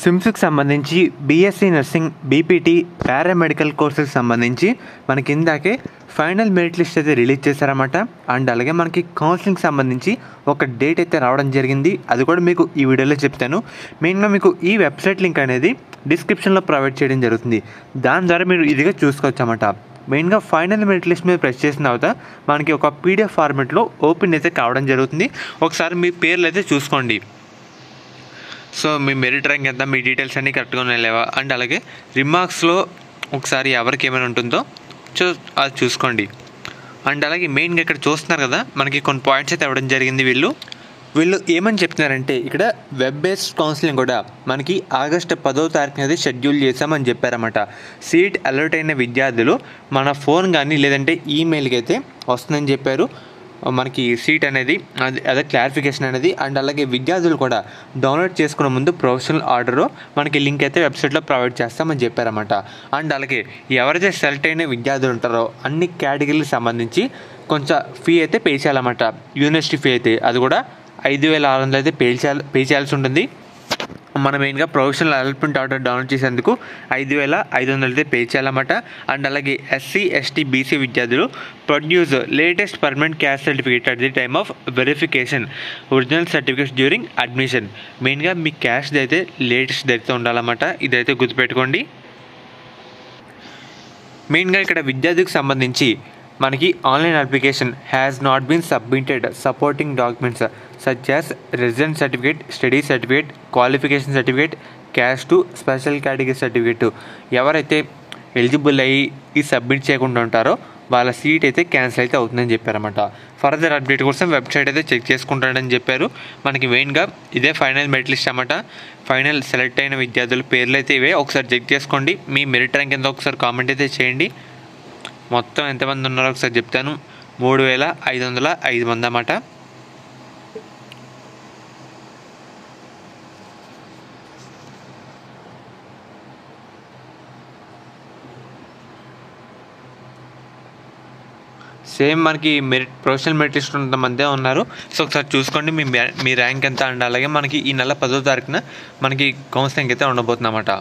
సిమ్స్కి సంబంధించి BSc nursing, BPT, paramedical కోర్సెస్కి సంబంధించి మనకి ఇందాకే ఫైనల్ మెరిట్ లిస్ట్ అయితే రిలీజ్ చేశారన్నమాట. అండ్ అలాగే మనకి కౌన్సిలింగ్ సంబంధించి ఒక డేట్ అయితే రావడం జరిగింది. అది కూడా మీకు ఈ వీడియోలో చెప్తాను. మెయిన్గా మీకు ఈ వెబ్సైట్ లింక్ అనేది డిస్క్రిప్షన్లో ప్రొవైడ్ చేయడం జరుగుతుంది. దాని ద్వారా మీరు ఇదిగా చూసుకోవచ్చు అన్నమాట. మెయిన్గా ఫైనల్ మెరిట్ లిస్ట్ మీద ప్రెస్ చేసిన తర్వాత మనకి ఒక పీడిఎఫ్ ఫార్మెట్లో ఓపెన్ అయితే కావడం జరుగుతుంది. ఒకసారి మీ పేర్లు అయితే చూసుకోండి. సో మీ మెరిట్ ర్యాంక్ ఎంత, మీ డీటెయిల్స్ అన్నీ కరెక్ట్గా ఉన్నాయి లేవా, అండ్ అలాగే రిమార్క్స్లో ఒకసారి ఎవరికి ఏమైనా ఉంటుందో అది చూసుకోండి. అండ్ అలాగే మెయిన్గా ఇక్కడ చూస్తున్నారు కదా, మనకి కొన్ని పాయింట్స్ అయితే ఇవ్వడం జరిగింది. వీళ్ళు ఏమని చెప్తున్నారంటే ఇక్కడ వెబ్ బేస్డ్ కౌన్సిలింగ్ కూడా మనకి ఆగస్టు 10వ తారీఖున అయితే షెడ్యూల్ చేశామని చెప్పారన్నమాట. సీట్ అలర్ట్ అయిన విద్యార్థులు మన ఫోన్ కానీ లేదంటే ఈమెయిల్కి అయితే వస్తుందని చెప్పారు. మనకి సీట్ అనేది అదే క్లారిఫికేషన్ అనేది. అండ్ అలాగే విద్యార్థులు కూడా డౌన్లోడ్ చేసుకునే ముందు ప్రొఫెషనల్ ఆర్డర్ మనకి లింక్ అయితే వెబ్సైట్లో ప్రొవైడ్ చేస్తామని చెప్పారన్నమాట. అండ్ అలాగే ఎవరైతే సెలెక్ట్ అయిన విద్యార్థులు ఉంటారో అన్ని కేటగిరీలకు సంబంధించి కొంచెం ఫీ అయితే పే చేయాలన్నమాట. యూనివర్సిటీ ఫీ అయితే అది కూడా 5,600 అయితే పే చేయాల్సి ఉంటుంది. మనం మెయిన్గా ప్రొఫెషనల్ అలాట్మెంట్ ఆర్డర్ డౌన్లోడ్ చేసేందుకు 5,500 అయితే పే చేయాలన్నమాట. అండ్ అలాగే ఎస్సీ, ఎస్టీ, బీసీ విద్యార్థులు produce latest permanent caste certificate at the time of verification, original certificates during admission. మెయిన్గా మీ క్యాస్ట్ అయితే లేటెస్ట్ అయితే ఉండాలన్నమాట. ఇదైతే గుర్తుపెట్టుకోండి. మెయిన్గా ఇక్కడ విద్యార్థికి సంబంధించి మనకి online application has not been submitted supporting documents such as resident certificate, study certificate, qualification certificate, caste special category certificate ఎవరైతే ఎలిజిబుల్ అయ్యి ఈ సబ్మిట్ చేయకుండా ఉంటారో వాళ్ళ సీట్ అయితే క్యాన్సిల్ అయితే అవుతుందని చెప్పారన్నమాట. ఫర్దర్ అప్డేట్ కోసం వెబ్సైట్ అయితే చెక్ చేసుకుంటాడని చెప్పారు. మనకి మెయిన్గా ఇదే ఫైనల్ మెరిట్ లిస్ట్ అన్నమాట. ఫైనల్ సెలెక్ట్ అయిన విద్యార్థుల పేర్లు అయితే ఇవే. ఒకసారి చెక్ చేసుకోండి. మీ మెరిట్ ర్యాంక్ ఎంత ఒకసారి కామెంట్ అయితే చేయండి. మొత్తం ఎంతమంది ఉన్నారో ఒకసారి చెప్తాను. 3,505 మంది అన్నమాట. సేమ్ మనకి ప్రొఫెషనల్ మెరిట్ లిస్ట్ ఉన్నంతమందే ఉన్నారు. సో ఒకసారి చూసుకోండి మీ ర్యాంక్ ఎంత. అండ్ అలాగే మనకి ఈ నెల 10వ తారీఖున మనకి కౌన్సిలింగ్ అయితే ఉండబోతుంది అన్నమాట.